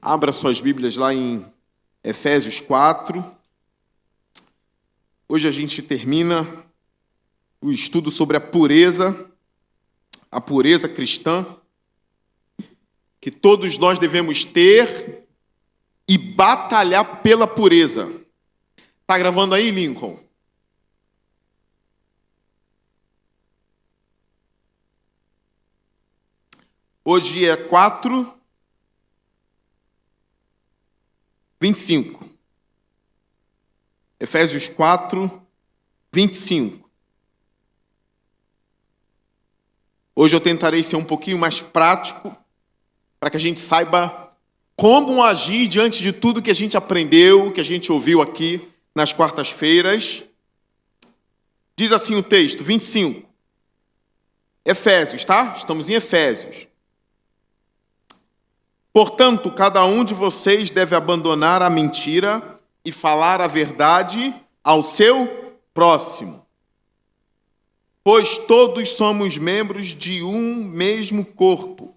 Abra suas Bíblias lá em Efésios 4. Hoje a gente termina o estudo sobre a pureza cristã, que todos nós devemos ter e batalhar pela pureza. Tá gravando aí, Lincoln? Hoje é 4:25. Efésios 4:25. Hoje eu tentarei ser um pouquinho mais prático, para que a gente saiba como agir diante de tudo que a gente aprendeu, que a gente ouviu aqui nas quartas-feiras. Diz assim o texto, 25. Efésios, tá? Estamos em Efésios. Portanto, cada um de vocês deve abandonar a mentira e falar a verdade ao seu próximo. Pois todos somos membros de um mesmo corpo.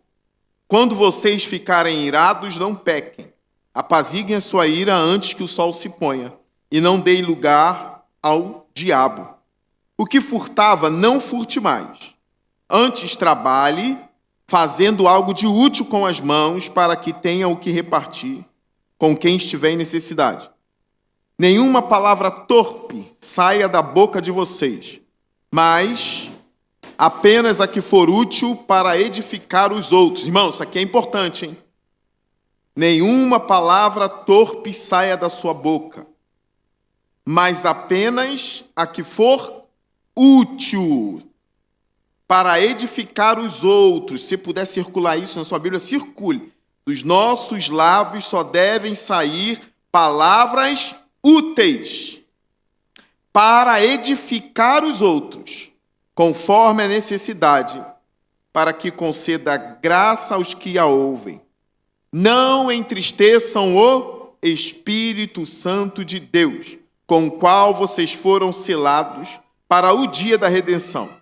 Quando vocês ficarem irados, não pequem. Apaziguem a sua ira antes que o sol se ponha, e não deem lugar ao diabo. O que furtava, não furte mais. Antes trabalhe, fazendo algo de útil com as mãos, para que tenha o que repartir com quem estiver em necessidade. Nenhuma palavra torpe saia da boca de vocês, mas apenas a que for útil para edificar os outros. Irmãos, isso aqui é importante, hein? Nenhuma palavra torpe saia da sua boca, mas apenas a que for útil para edificar os outros. Se puder circular isso na sua Bíblia, circule. Dos nossos lábios só devem sair palavras úteis para edificar os outros, conforme a necessidade, para que conceda graça aos que a ouvem. Não entristeçam o Espírito Santo de Deus, com o qual vocês foram selados para o dia da redenção.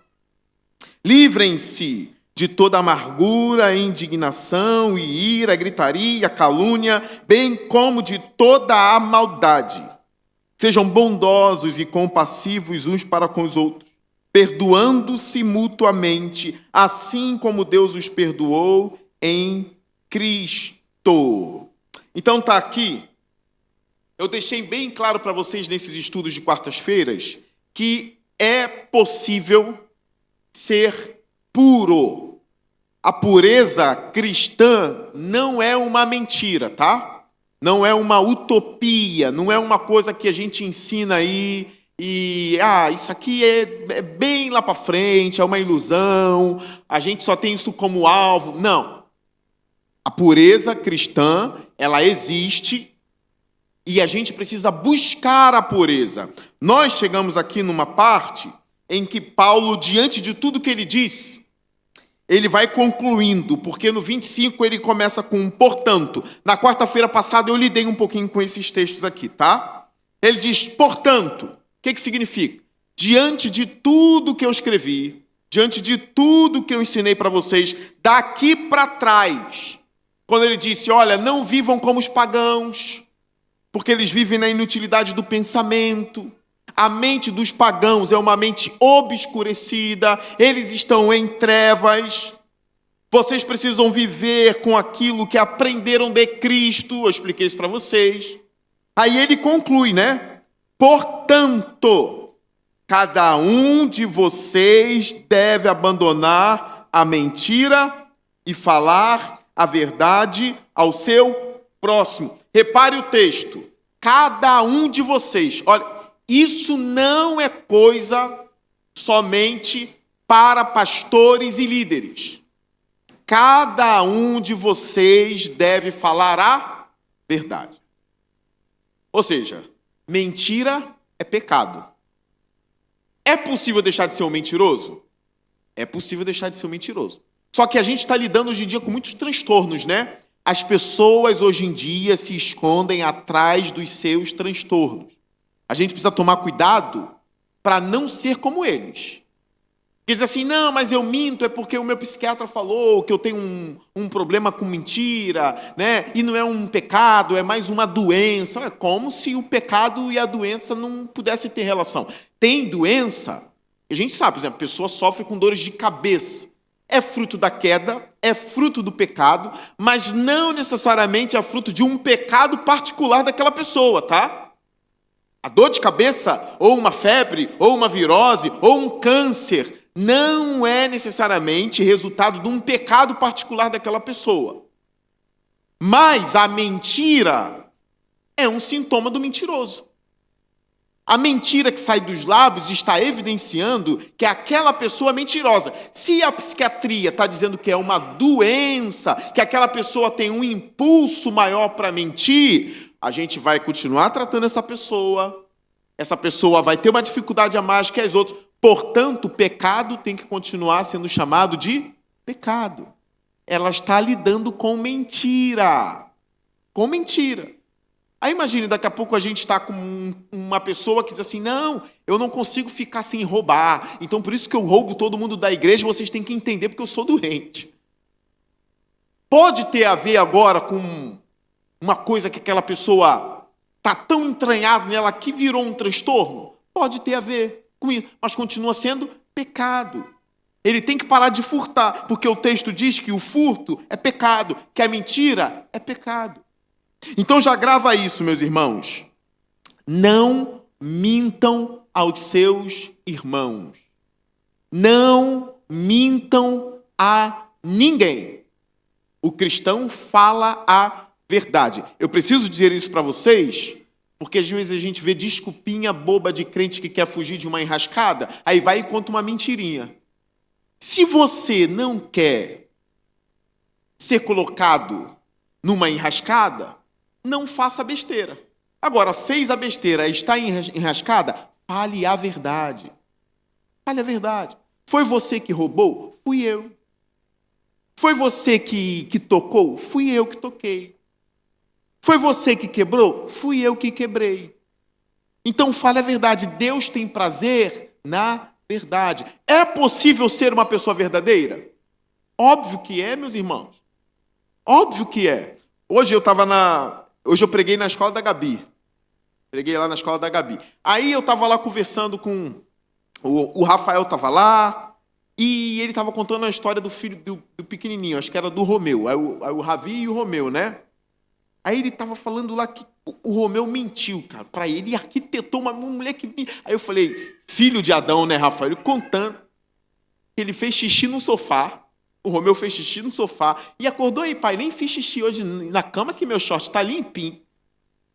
Livrem-se de toda amargura, indignação e ira, gritaria, calúnia, bem como de toda a maldade. Sejam bondosos e compassivos uns para com os outros, perdoando-se mutuamente, assim como Deus os perdoou em Cristo. Então está aqui, eu deixei bem claro para vocês nesses estudos de quartas-feiras que é possível ser puro. A pureza cristã não é uma mentira, tá? Não é uma utopia, não é uma coisa que a gente ensina aí e, isso aqui é bem lá para frente, é uma ilusão, a gente só tem isso como alvo. Não. A pureza cristã, ela existe e a gente precisa buscar a pureza. Nós chegamos aqui numa parte em que Paulo, diante de tudo que ele diz, ele vai concluindo, porque no 25 ele começa com portanto. Na quarta-feira passada eu lidei um pouquinho com esses textos aqui, tá? Ele diz, portanto, o que significa? Diante de tudo que eu escrevi, diante de tudo que eu ensinei para vocês, daqui para trás, quando ele disse, olha, não vivam como os pagãos, porque eles vivem na inutilidade do pensamento. A mente dos pagãos é uma mente obscurecida, eles estão em trevas. Vocês precisam viver com aquilo que aprenderam de Cristo. Eu expliquei isso para vocês. Aí ele conclui, né? Portanto, cada um de vocês deve abandonar a mentira e falar a verdade ao seu próximo. Repare o texto. Cada um de vocês. Olha, isso não é coisa somente para pastores e líderes. Cada um de vocês deve falar a verdade. Ou seja, mentira é pecado. É possível deixar de ser um mentiroso? É possível deixar de ser um mentiroso. Só que a gente está lidando hoje em dia com muitos transtornos, né? As pessoas hoje em dia se escondem atrás dos seus transtornos. A gente precisa tomar cuidado para não ser como eles. Que diz assim, não, mas eu minto, é porque o meu psiquiatra falou que eu tenho um problema com mentira, né? E não é um pecado, é mais uma doença. É como se o pecado e a doença não pudessem ter relação. Tem doença, a gente sabe, por exemplo, a pessoa sofre com dores de cabeça. É fruto da queda, é fruto do pecado, mas não necessariamente é fruto de um pecado particular daquela pessoa, tá? A dor de cabeça, ou uma febre, ou uma virose, ou um câncer, não é necessariamente resultado de um pecado particular daquela pessoa. Mas a mentira é um sintoma do mentiroso. A mentira que sai dos lábios está evidenciando que aquela pessoa é mentirosa. Se a psiquiatria está dizendo que é uma doença, que aquela pessoa tem um impulso maior para mentir, a gente vai continuar tratando essa pessoa vai ter uma dificuldade a mais que as outras. Portanto, o pecado tem que continuar sendo chamado de pecado. Ela está lidando com mentira. Com mentira. Aí imagine, daqui a pouco a gente está com uma pessoa que diz assim, não, eu não consigo ficar sem roubar, então por isso que eu roubo todo mundo da igreja, vocês têm que entender porque eu sou doente. Pode ter a ver agora com uma coisa que aquela pessoa está tão entranhada nela que virou um transtorno? Pode ter a ver com isso, mas continua sendo pecado. Ele tem que parar de furtar, porque o texto diz que o furto é pecado, que a mentira é pecado. Então já grava isso, meus irmãos. Não mintam aos seus irmãos. Não mintam a ninguém. O cristão fala a verdade. Eu preciso dizer isso para vocês, porque às vezes a gente vê desculpinha boba de crente que quer fugir de uma enrascada, aí vai e conta uma mentirinha. Se você não quer ser colocado numa enrascada, não faça besteira. Agora, fez a besteira, está enrascada, fale a verdade. Fale a verdade. Foi você que roubou? Fui eu. Foi você que tocou? Fui eu que toquei. Foi você que quebrou? Fui eu que quebrei. Então fale a verdade. Deus tem prazer na verdade. É possível ser uma pessoa verdadeira? Óbvio que é, meus irmãos. Óbvio que é. Hoje eu preguei na escola da Gabi. Preguei lá na escola da Gabi. Aí eu estava lá conversando com o Rafael, estava lá, e ele estava contando a história do filho do pequenininho, acho que era do Romeu. Aí o Ravi e o Romeu, né? Aí ele estava falando lá que o Romeu mentiu, cara, para ele, e arquitetou uma mulher que... Aí eu falei, filho de Adão, né, Rafael? Ele contando que ele fez xixi no sofá, o Romeu fez xixi no sofá, e acordou aí, pai, nem fiz xixi hoje na cama que meu short está limpinho.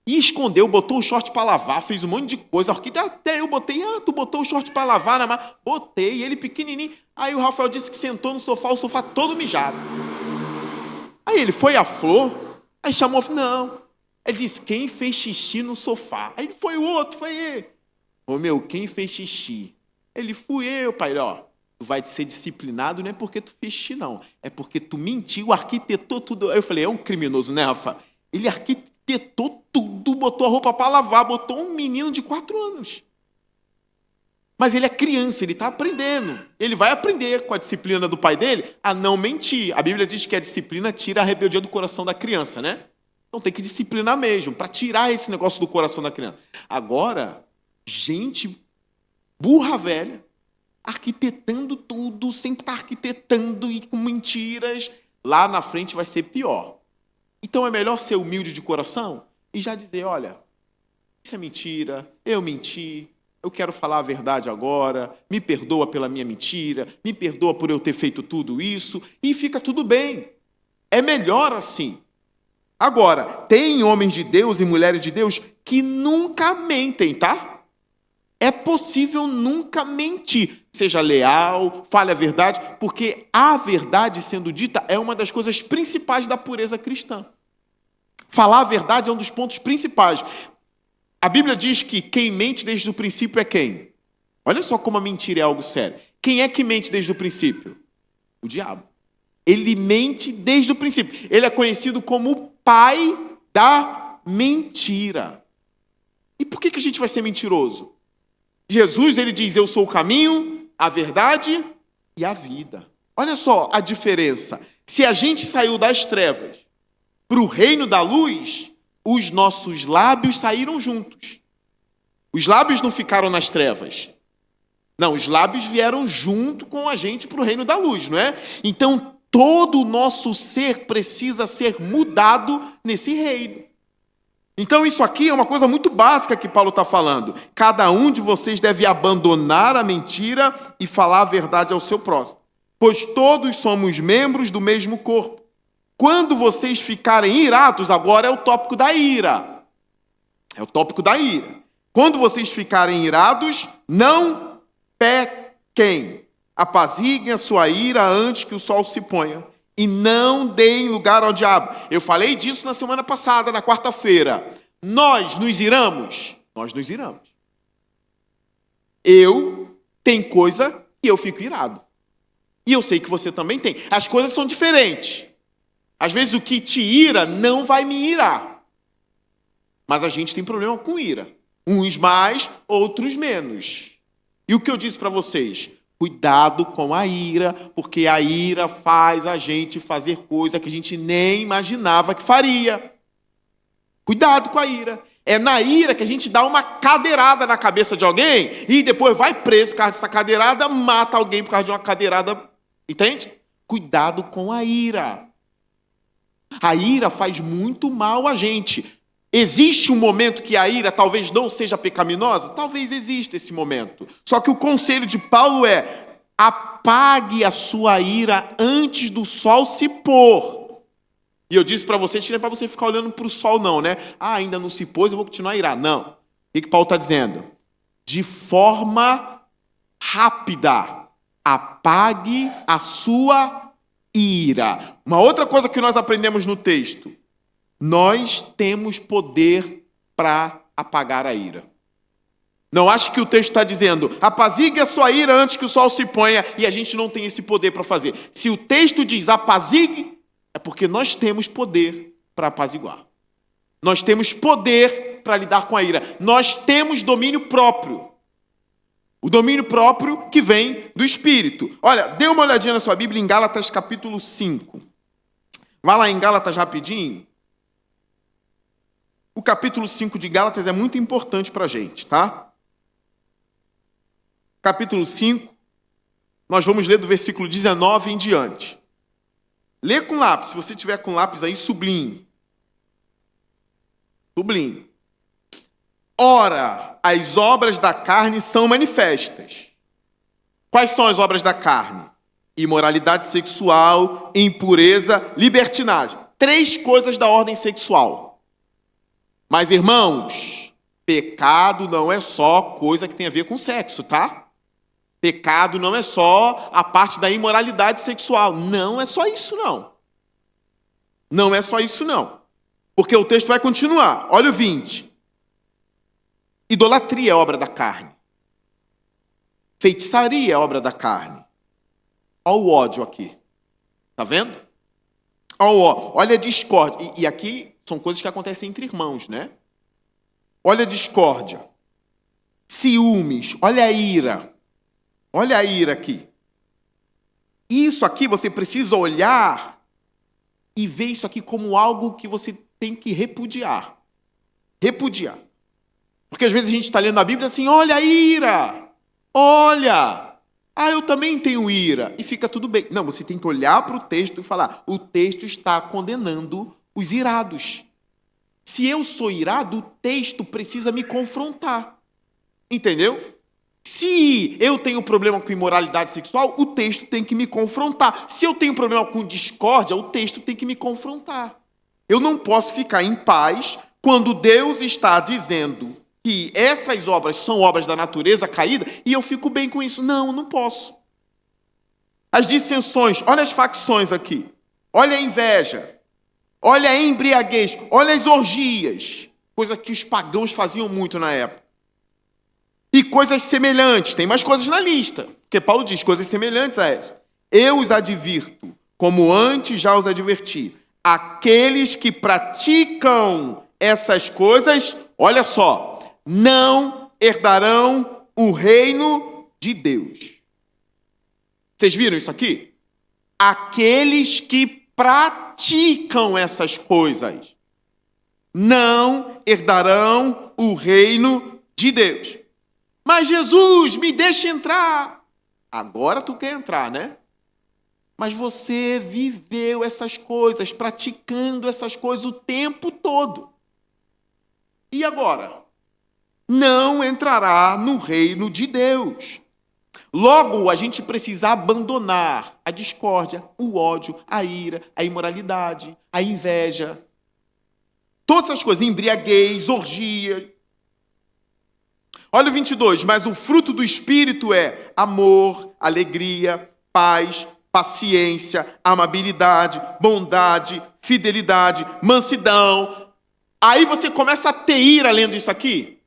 E escondeu, botou o short para lavar, fez um monte de coisa, até eu botei, tu botou o short para lavar, né? Botei, ele pequenininho. Aí o Rafael disse que sentou no sofá, o sofá todo mijado. Aí ele foi a flor... Aí chamou, não. Ele disse, quem fez xixi no sofá? Aí foi o outro, foi ele. Romeu, quem fez xixi? Ele, fui eu, pai. Ó, tu vai ser disciplinado, não é porque tu fez xixi, não. É porque tu mentiu, arquitetou tudo. Aí eu falei, é um criminoso, né, Rafa? Ele arquitetou tudo, botou a roupa para lavar, botou um menino de 4 anos. Mas ele é criança, ele está aprendendo. Ele vai aprender com a disciplina do pai dele a não mentir. A Bíblia diz que a disciplina tira a rebeldia do coração da criança, né? Então tem que disciplinar mesmo, para tirar esse negócio do coração da criança. Agora, gente burra velha, arquitetando tudo, sempre está arquitetando e com mentiras, lá na frente vai ser pior. Então é melhor ser humilde de coração e já dizer, olha, isso é mentira, eu menti, eu quero falar a verdade agora, me perdoa pela minha mentira, me perdoa por eu ter feito tudo isso, e fica tudo bem. É melhor assim. Agora, tem homens de Deus e mulheres de Deus que nunca mentem, tá? É possível nunca mentir. Seja leal, fale a verdade, porque a verdade sendo dita é uma das coisas principais da pureza cristã. Falar a verdade é um dos pontos principais. A Bíblia diz que quem mente desde o princípio é quem? Olha só como a mentira é algo sério. Quem é que mente desde o princípio? O diabo. Ele mente desde o princípio. Ele é conhecido como o pai da mentira. E por que a gente vai ser mentiroso? Jesus, ele diz, eu sou o caminho, a verdade e a vida. Olha só a diferença. Se a gente saiu das trevas para o reino da luz, os nossos lábios saíram juntos. Os lábios não ficaram nas trevas. Não, os lábios vieram junto com a gente para o reino da luz, não é? Então, todo o nosso ser precisa ser mudado nesse reino. Então, isso aqui é uma coisa muito básica que Paulo está falando. Cada um de vocês deve abandonar a mentira e falar a verdade ao seu próximo, pois todos somos membros do mesmo corpo. Quando vocês ficarem irados, agora é o tópico da ira. É o tópico da ira. Quando vocês ficarem irados, não pequem. Apaziguem a sua ira antes que o sol se ponha. E não deem lugar ao diabo. Eu falei disso na semana passada, na quarta-feira. Nós nos iramos? Nós nos iramos. Tem coisa que eu fico irado. E eu sei que você também tem. As coisas são diferentes. Às vezes o que te ira não vai me irar. Mas a gente tem problema com ira. Uns mais, outros menos. E o que eu disse para vocês? Cuidado com a ira, porque a ira faz a gente fazer coisa que a gente nem imaginava que faria. Cuidado com a ira. É na ira que a gente dá uma cadeirada na cabeça de alguém e depois vai preso por causa dessa cadeirada, mata alguém por causa de uma cadeirada. Entende? Cuidado com a ira. A ira faz muito mal a gente. Existe um momento que a ira talvez não seja pecaminosa? Talvez exista esse momento. Só que o conselho de Paulo é: apague a sua ira antes do sol se pôr. E eu disse para vocês que não é para você ficar olhando para o sol não, né? Ainda não se pôs, eu vou continuar a irar. Não. O que Paulo está dizendo? De forma rápida, apague a sua ira. Uma outra coisa que nós aprendemos no texto: nós temos poder para apagar a ira. Não acho que o texto está dizendo, apazigue a sua ira antes que o sol se ponha, e a gente não tem esse poder para fazer. Se o texto diz apazigue, é porque nós temos poder para apaziguar. Nós temos poder para lidar com a ira. Nós temos domínio próprio. O domínio próprio que vem do Espírito. Olha, dê uma olhadinha na sua Bíblia em Gálatas capítulo 5. Vá lá em Gálatas rapidinho. O capítulo 5 de Gálatas é muito importante para a gente, tá? Capítulo 5, nós vamos ler do versículo 19 em diante. Lê com lápis, se você tiver com lápis aí, sublinhe. Sublinhe. Ora, as obras da carne são manifestas. Quais são as obras da carne? Imoralidade sexual, impureza, libertinagem. 3 coisas da ordem sexual. Mas, irmãos, pecado não é só coisa que tem a ver com sexo, tá? Pecado não é só a parte da imoralidade sexual. Não é só isso, não. Não é só isso, não. Porque o texto vai continuar. Olha o 20. Idolatria é obra da carne. Feitiçaria é obra da carne. Olha o ódio aqui. Tá vendo? Olha a discórdia. E aqui são coisas que acontecem entre irmãos, né? Olha a discórdia. Ciúmes. Olha a ira. Olha a ira aqui. Isso aqui você precisa olhar e ver isso aqui como algo que você tem que repudiar. Repudiar. Porque às vezes a gente está lendo a Bíblia assim, olha a ira. Olha. Eu também tenho ira. E fica tudo bem. Não, você tem que olhar para o texto e falar, o texto está condenando os irados. Se eu sou irado, o texto precisa me confrontar. Entendeu? Se eu tenho problema com imoralidade sexual, o texto tem que me confrontar. Se eu tenho problema com discórdia, o texto tem que me confrontar. Eu não posso ficar em paz quando Deus está dizendo que essas obras são obras da natureza caída e eu fico bem com isso. Não, não posso. As dissensões, olha as facções aqui. Olha a inveja. Olha a embriaguez, olha as orgias, coisa que os pagãos faziam muito na época. E coisas semelhantes, tem mais coisas na lista, porque Paulo diz coisas semelhantes a essas. Eu os advirto, como antes já os adverti. Aqueles que praticam essas coisas, olha só, não herdarão o reino de Deus. Vocês viram isso aqui? Aqueles que praticam essas coisas não herdarão o reino de Deus. Mas Jesus, me deixa entrar. Agora tu quer entrar, né? Mas você viveu essas coisas, praticando essas coisas o tempo todo. E agora? Não entrará no reino de Deus. Logo, a gente precisa abandonar a discórdia, o ódio, a ira, a imoralidade, a inveja. Todas essas coisas, embriaguez, orgia. Olha o 22, mas o fruto do Espírito é amor, alegria, paz, paciência, amabilidade, bondade, fidelidade, mansidão. Aí você começa a ter ira lendo isso aqui.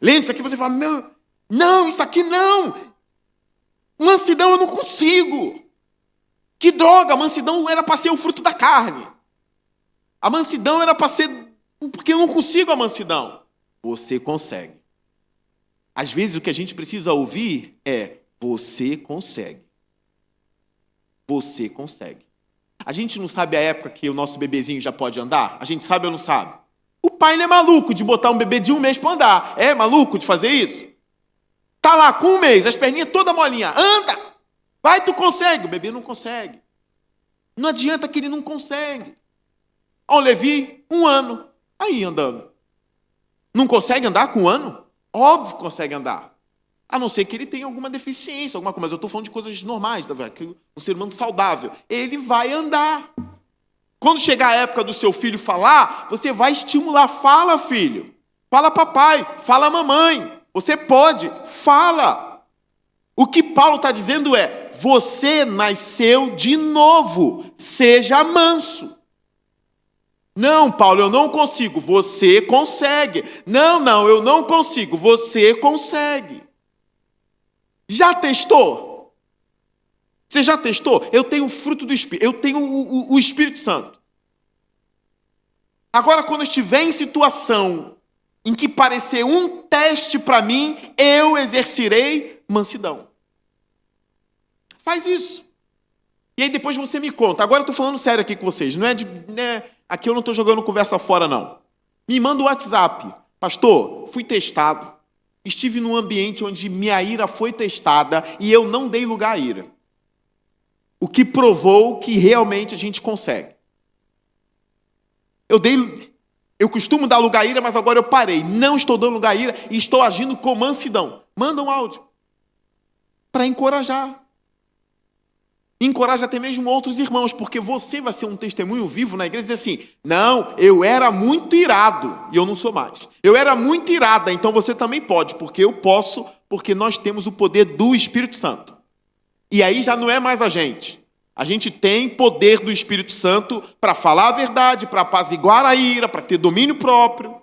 Lendo isso aqui, você fala, não, isso aqui não. Mansidão eu não consigo. Que droga, mansidão era para ser o fruto da carne. A mansidão era para ser, porque eu não consigo a mansidão. Você consegue. Às vezes o que a gente precisa ouvir é, você consegue. Você consegue. A gente não sabe a época que o nosso bebezinho já pode andar? A gente sabe ou não sabe? O pai não é maluco de botar um bebê de 1 mês para andar. É maluco de fazer isso? Tá lá com 1 mês, as perninhas toda molinha. Anda! Vai, tu consegue. O bebê não consegue. Não adianta que ele não consegue. Ó, o Levi, 1 ano. Aí andando. Não consegue andar com 1 ano? Óbvio que consegue andar. A não ser que ele tenha alguma deficiência, alguma coisa. Mas eu estou falando de coisas normais, um ser humano saudável. Ele vai andar. Quando chegar a época do seu filho falar, você vai estimular. Fala, filho. Fala, papai. Fala, mamãe. Você pode. Fala. O que Paulo está dizendo é, você nasceu de novo. Seja manso. Não, Paulo, eu não consigo. Você consegue. Não, eu não consigo. Você consegue. Já testou? Você já testou? Eu tenho o fruto do Espírito. Eu tenho o Espírito Santo. Agora, quando eu estiver em situação em que parecer um teste para mim, eu exercerei mansidão. Faz isso. E aí depois você me conta. Agora eu estou falando sério aqui com vocês. Aqui eu não estou jogando conversa fora, não. Me manda o WhatsApp. Pastor, fui testado. Estive num ambiente onde minha ira foi testada e eu não dei lugar à ira. O que provou que realmente a gente consegue. Eu costumo dar lugar à ira, mas agora eu parei. Não estou dando lugar à ira e estou agindo com mansidão. Manda um áudio. Para encorajar. Encoraja até mesmo outros irmãos, porque você vai ser um testemunho vivo na igreja e dizer assim, não, eu era muito irado e eu não sou mais. Eu era muito irada, então você também pode, porque eu posso, porque nós temos o poder do Espírito Santo. E aí já não é mais a gente. A gente tem poder do Espírito Santo para falar a verdade, para apaziguar a ira, para ter domínio próprio.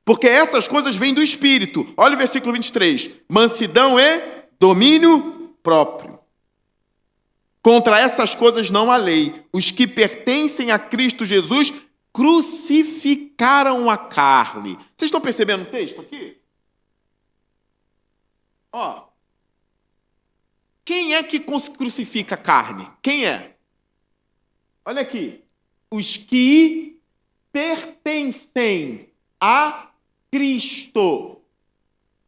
Porque essas coisas vêm do Espírito. Olha o versículo 23. Mansidão é domínio próprio. Contra essas coisas não há lei. Os que pertencem a Cristo Jesus crucificaram a carne. Vocês estão percebendo o texto aqui? Ó. Quem é que crucifica a carne? Quem é? Olha aqui. Os que pertencem a Cristo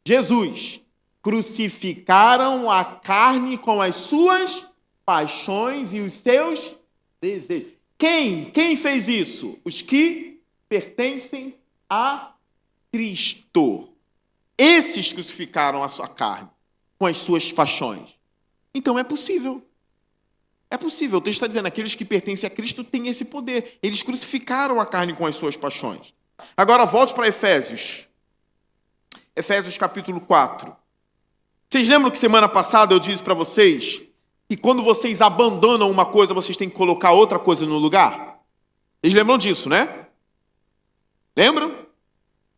Jesus crucificaram a carne com as suas paixões e os seus desejos. Quem fez isso? Os que pertencem a Cristo. Esses crucificaram a sua carne com as suas paixões. Então é possível. É possível. O texto está dizendo, aqueles que pertencem a Cristo têm esse poder. Eles crucificaram a carne com as suas paixões. Agora volte para Efésios. Efésios capítulo 4. Vocês lembram que semana passada eu disse para vocês que quando vocês abandonam uma coisa, vocês têm que colocar outra coisa no lugar? Vocês lembram disso, né? Lembram?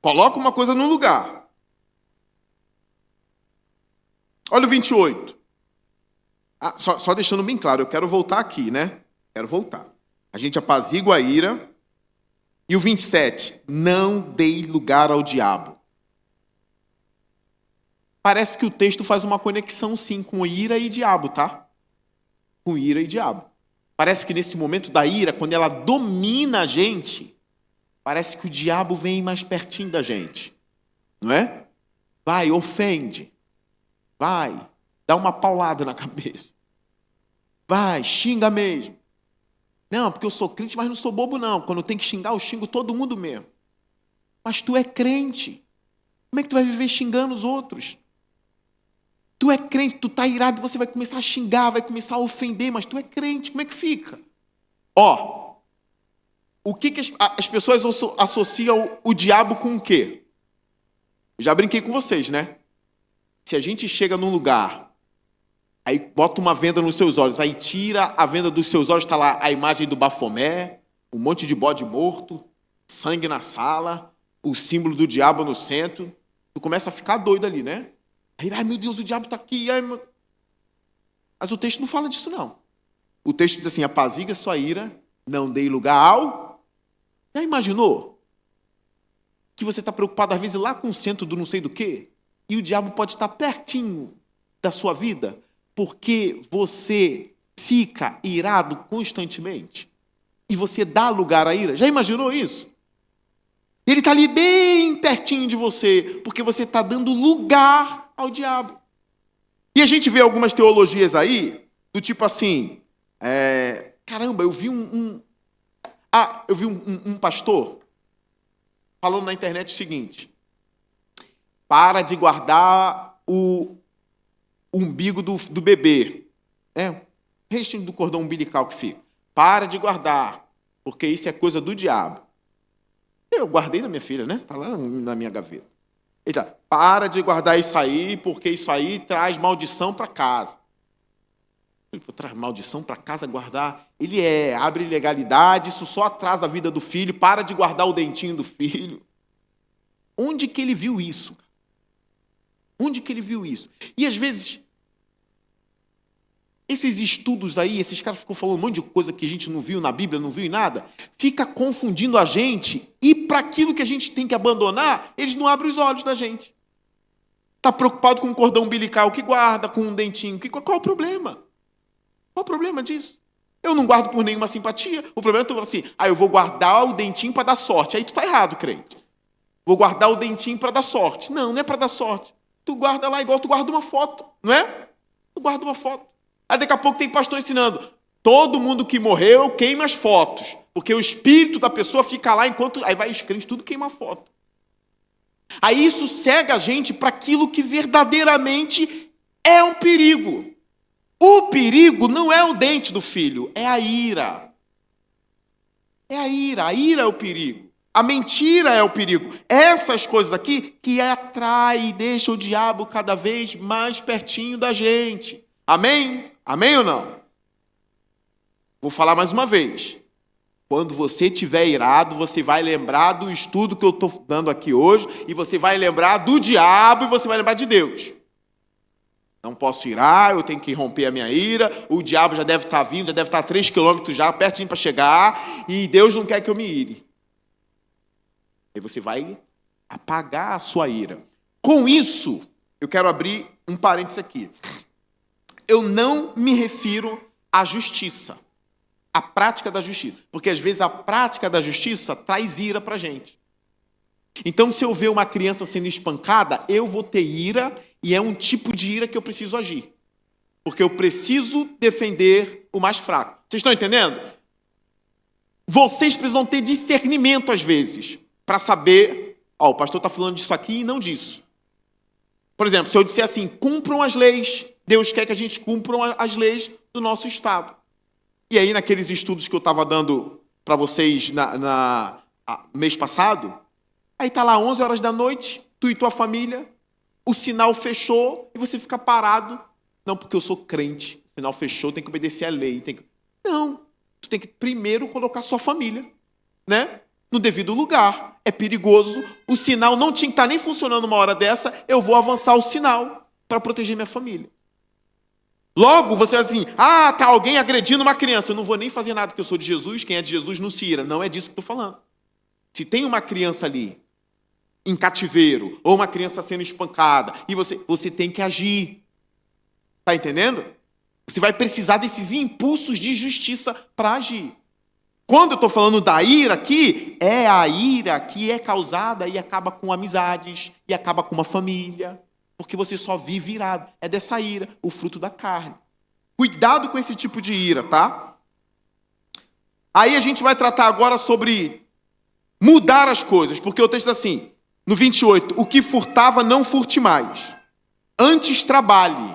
Coloca uma coisa no lugar. Olha o 28. Só deixando bem claro, eu quero voltar aqui, né? Quero voltar. A gente apazigua a ira. E o 27. Não dei lugar ao diabo. Parece que o texto faz uma conexão, sim, com ira e diabo, tá? Com ira e diabo. Parece que nesse momento da ira, quando ela domina a gente, parece que o diabo vem mais pertinho da gente. Não é? Vai, ofende. Vai, dá uma paulada na cabeça. Vai, xinga mesmo. Não, porque eu sou crente, mas não sou bobo, não. Quando tem que xingar, eu xingo todo mundo mesmo. Mas tu é crente. Como é que tu vai viver xingando os outros? Tu é crente, tu tá irado, você vai começar a xingar, vai começar a ofender, mas tu é crente, como é que fica? Ó, o que as pessoas associam o diabo com o quê? Eu já brinquei com vocês, né? Se a gente chega num lugar, aí bota uma venda nos seus olhos, aí tira a venda dos seus olhos, está lá a imagem do Bafomé, um monte de bode morto, sangue na sala, o símbolo do diabo no centro, tu começa a ficar doido ali, né? Aí, ai meu Deus, o diabo está aqui. Ai, meu... Mas o texto não fala disso, não. O texto diz assim, apaziga sua ira, não dei lugar ao... Já imaginou? Que você está preocupado, às vezes, lá com o centro do não sei do quê, e o diabo pode estar pertinho da sua vida, porque você fica irado constantemente, e você dá lugar à ira. Já imaginou isso? Ele está ali bem pertinho de você, porque você está dando lugar ao diabo. E a gente vê algumas teologias aí, do tipo assim, caramba, eu vi um pastor falando na internet o seguinte, para de guardar o umbigo do bebê, o restinho do cordão umbilical que fica. Para de guardar, porque isso é coisa do diabo. Eu guardei da minha filha, né? Está lá na minha gaveta. Ele tá, para de guardar isso aí, porque isso aí traz maldição para casa. Ele traz maldição para casa, guardar. Ele abre ilegalidade, isso só atrasa a vida do filho, para de guardar o dentinho do filho. Onde que ele viu isso? Onde que ele viu isso? E às vezes, esses estudos aí, esses caras ficam falando um monte de coisa que a gente não viu na Bíblia, não viu em nada, fica confundindo a gente, e para aquilo que a gente tem que abandonar, eles não abrem os olhos da gente. Está preocupado com um cordão umbilical que guarda, com um dentinho. Qual é o problema? Qual é o problema disso? Eu não guardo por nenhuma simpatia. O problema é tu assim, eu vou guardar o dentinho para dar sorte. Aí tu está errado, crente. Vou guardar o dentinho para dar sorte. Não, não é para dar sorte. Tu guarda lá igual tu guarda uma foto, não é? Tu guarda uma foto. Aí daqui a pouco tem pastor ensinando, todo mundo que morreu queima as fotos, porque o espírito da pessoa fica lá enquanto... Aí vai os crentes, tudo queima a foto. Aí isso cega a gente para aquilo que verdadeiramente é um perigo. O perigo não é o dente do filho, é a ira. É a ira é o perigo. A mentira é o perigo. Essas coisas aqui que atrai e deixa o diabo cada vez mais pertinho da gente. Amém? Amém ou não? Vou falar mais uma vez. Quando você estiver irado, você vai lembrar do estudo que eu estou dando aqui hoje, e você vai lembrar do diabo e você vai lembrar de Deus. Não posso irar, eu tenho que romper a minha ira, o diabo já deve estar vindo, já deve estar a 3 quilômetros já, pertinho para chegar, e Deus não quer que eu me ire. Aí você vai apagar a sua ira. Com isso, eu quero abrir um parênteses aqui. Eu não me refiro à justiça, à prática da justiça, porque às vezes a prática da justiça traz ira para a gente. Então, se eu ver uma criança sendo espancada, eu vou ter ira, e é um tipo de ira que eu preciso agir, porque eu preciso defender o mais fraco. Vocês estão entendendo? Vocês precisam ter discernimento às vezes, para saber, o pastor está falando disso aqui e não disso. Por exemplo, se eu disser assim, cumpram as leis, Deus quer que a gente cumpra as leis do nosso Estado. E aí, naqueles estudos que eu estava dando para vocês mês passado, aí está lá 11 horas da noite, tu e tua família, o sinal fechou e você fica parado. Não, porque eu sou crente, o sinal fechou, tem que obedecer à lei. Não, tu tem que primeiro colocar sua família, né? No devido lugar. É perigoso, o sinal não tinha que estar nem funcionando uma hora dessa, eu vou avançar o sinal para proteger minha família. Logo, você vai assim, tá alguém agredindo uma criança. Eu não vou nem fazer nada, porque eu sou de Jesus, quem é de Jesus não se ira. Não é disso que eu estou falando. Se tem uma criança ali, em cativeiro, ou uma criança sendo espancada, e você tem que agir. Está entendendo? Você vai precisar desses impulsos de justiça para agir. Quando eu estou falando da ira aqui, é a ira que é causada e acaba com amizades, e acaba com uma família, porque você só vive irado. É dessa ira, o fruto da carne. Cuidado com esse tipo de ira, tá? Aí a gente vai tratar agora sobre mudar as coisas, porque o texto diz assim, no 28, o que furtava não furte mais, antes trabalhe,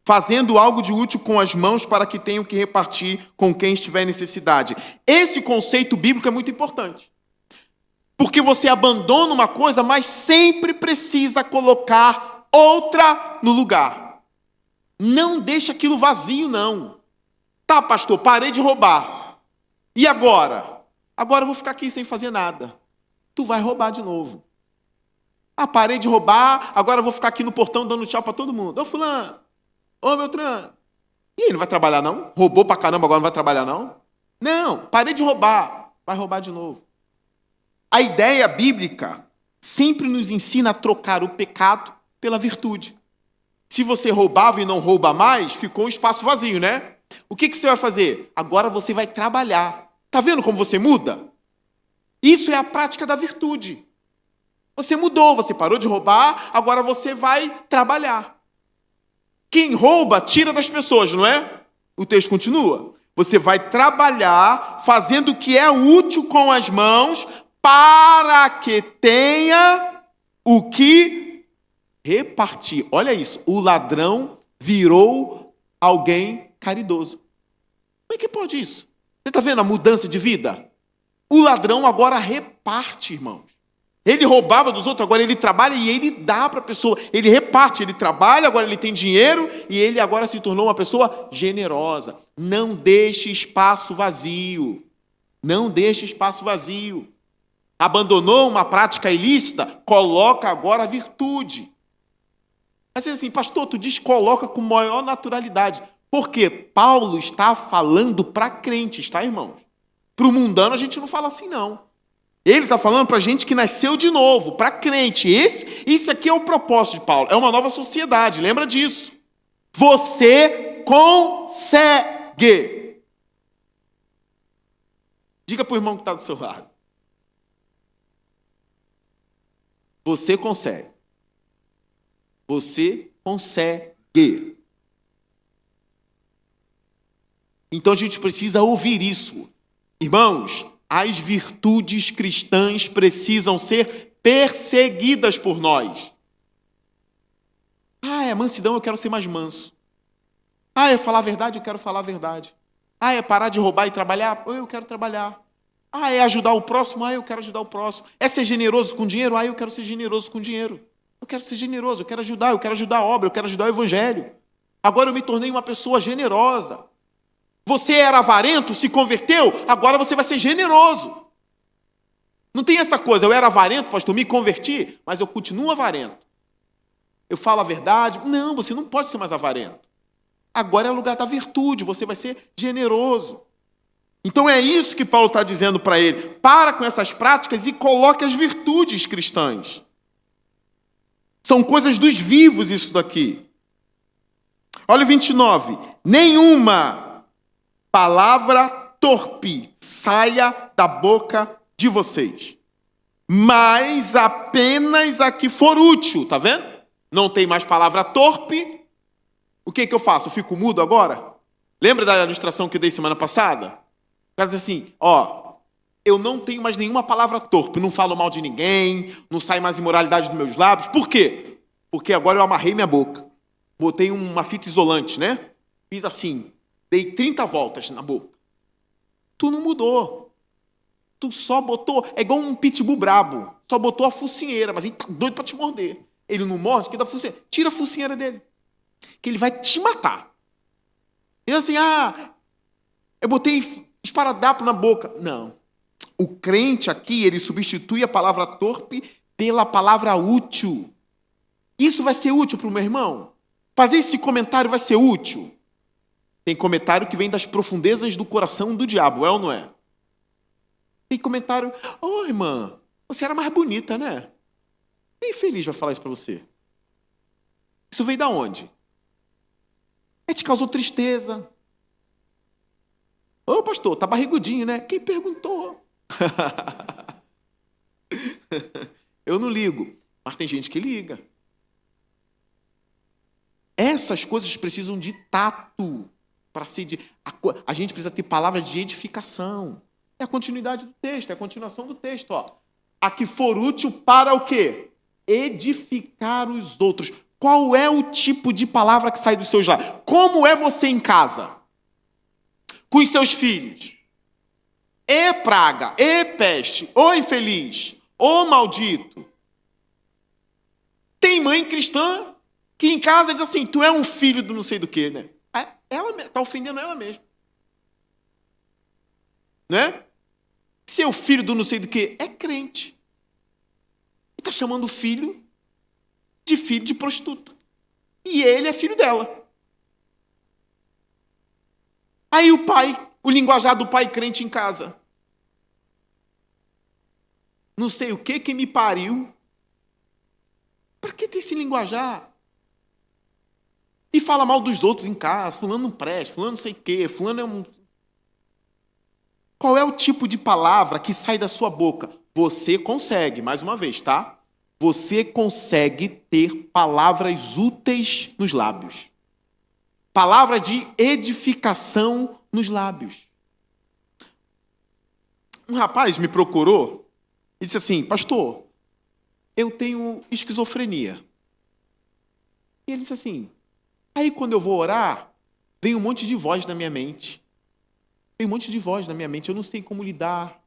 fazendo algo de útil com as mãos para que tenham que repartir com quem estiver em necessidade. Esse conceito bíblico é muito importante. Porque você abandona uma coisa, mas sempre precisa colocar outra no lugar. Não deixa aquilo vazio, não. Tá, pastor, parei de roubar. E agora? Agora eu vou ficar aqui sem fazer nada. Tu vai roubar de novo. Ah, parei de roubar, agora eu vou ficar aqui no portão dando tchau para todo mundo. Ô, fulano. Ô, Beltrano, e aí, não vai trabalhar não? Roubou pra caramba, agora não vai trabalhar não? Não, parei de roubar, vai roubar de novo. A ideia bíblica sempre nos ensina a trocar o pecado pela virtude. Se você roubava e não rouba mais, ficou um espaço vazio, né? O que você vai fazer? Agora você vai trabalhar. Tá vendo como você muda? Isso é a prática da virtude. Você mudou, você parou de roubar, agora você vai trabalhar. Quem rouba, tira das pessoas, não é? O texto continua. Você vai trabalhar fazendo o que é útil com as mãos para que tenha o que repartir. Olha isso, o ladrão virou alguém caridoso. Como é que pode isso? Você está vendo a mudança de vida? O ladrão agora reparte, irmãos. Ele roubava dos outros, agora ele trabalha e ele dá para a pessoa. Ele reparte, ele trabalha, agora ele tem dinheiro e ele agora se tornou uma pessoa generosa. Não deixe espaço vazio. Não deixe espaço vazio. Abandonou uma prática ilícita, coloca agora a virtude. Mas assim, pastor, tu diz coloca com maior naturalidade. Porque Paulo está falando para crentes, tá, irmãos? Para o mundano a gente não fala assim, não. Ele está falando para gente que nasceu de novo, para crente. Isso aqui é o propósito de Paulo. É uma nova sociedade, lembra disso. Você consegue. Diga para o irmão que está do seu lado. Você consegue. Você consegue. Então a gente precisa ouvir isso. Irmãos, as virtudes cristãs precisam ser perseguidas por nós. Ah, é mansidão, eu quero ser mais manso. Ah, é falar a verdade, eu quero falar a verdade. Ah, é parar de roubar e trabalhar? Eu quero trabalhar. Ah, é ajudar o próximo? Ah, eu quero ajudar o próximo. É ser generoso com dinheiro? Ah, eu quero ser generoso com dinheiro. Eu quero ser generoso, eu quero ajudar a obra, eu quero ajudar o evangelho. Agora eu me tornei uma pessoa generosa. Você era avarento, se converteu, agora você vai ser generoso. Não tem essa coisa, eu era avarento, pastor, me converti, mas eu continuo avarento. Eu falo a verdade. Não, você não pode ser mais avarento. Agora é o lugar da virtude, você vai ser generoso. Então é isso que Paulo está dizendo para ele. Para com essas práticas e coloque as virtudes cristãs. São coisas dos vivos isso daqui. Olha o 29. Nenhuma palavra torpe saia da boca de vocês, mas apenas a que for útil, tá vendo? Não tem mais palavra torpe. O que eu faço? Eu fico mudo agora? Lembra da ilustração que eu dei semana passada? O cara diz assim, eu não tenho mais nenhuma palavra torpe, não falo mal de ninguém, não sai mais imoralidade dos meus lábios. Por quê? Porque agora eu amarrei minha boca. Botei uma fita isolante, né? Fiz assim, dei 30 voltas na boca. Tu não mudou. Tu só botou, é igual um pitbull brabo, só botou a focinheira, mas ele tá doido para te morder. Ele não morde, que dá focinheira. Tira a focinheira dele, que ele vai te matar. Ele assim, eu botei esparadrapo na boca. Não. O crente aqui, ele substitui a palavra torpe pela palavra útil. Isso vai ser útil para o meu irmão? Fazer esse comentário vai ser útil? Tem comentário que vem das profundezas do coração do diabo, é ou não é? Tem comentário, irmã, você era mais bonita, né? Quem infeliz vai falar isso para você? Isso veio da onde? Te causou tristeza. Ô, pastor, tá barrigudinho, né? Quem perguntou? Eu não ligo, mas tem gente que liga. Essas coisas precisam de tato. A gente precisa ter palavras de edificação. É a continuidade do texto, é a continuação do texto. Ó. A que for útil para o quê? Edificar os outros. Qual é o tipo de palavra que sai dos seus lábios? Como é você em casa? Com os seus filhos? E praga, e peste, ou infeliz, ou maldito. Tem mãe cristã que em casa diz assim, tu é um filho do não sei do que, né? Ela está ofendendo ela mesma. Né? Seu filho do não sei do que é crente. E está chamando o filho de prostituta. E ele é filho dela. Aí o pai, o linguajar do pai crente em casa. Não sei o que me pariu. Para que ter esse linguajar? E fala mal dos outros em casa. Fulano não presta, fulano não sei o quê, fulano é um... Qual é o tipo de palavra que sai da sua boca? Você consegue, mais uma vez, tá? Você consegue ter palavras úteis nos lábios. Palavra de edificação nos lábios. Um rapaz me procurou e disse assim, pastor, eu tenho esquizofrenia. E ele disse assim, aí quando eu vou orar, vem um monte de voz na minha mente. Vem um monte de voz na minha mente, eu não sei como lidar.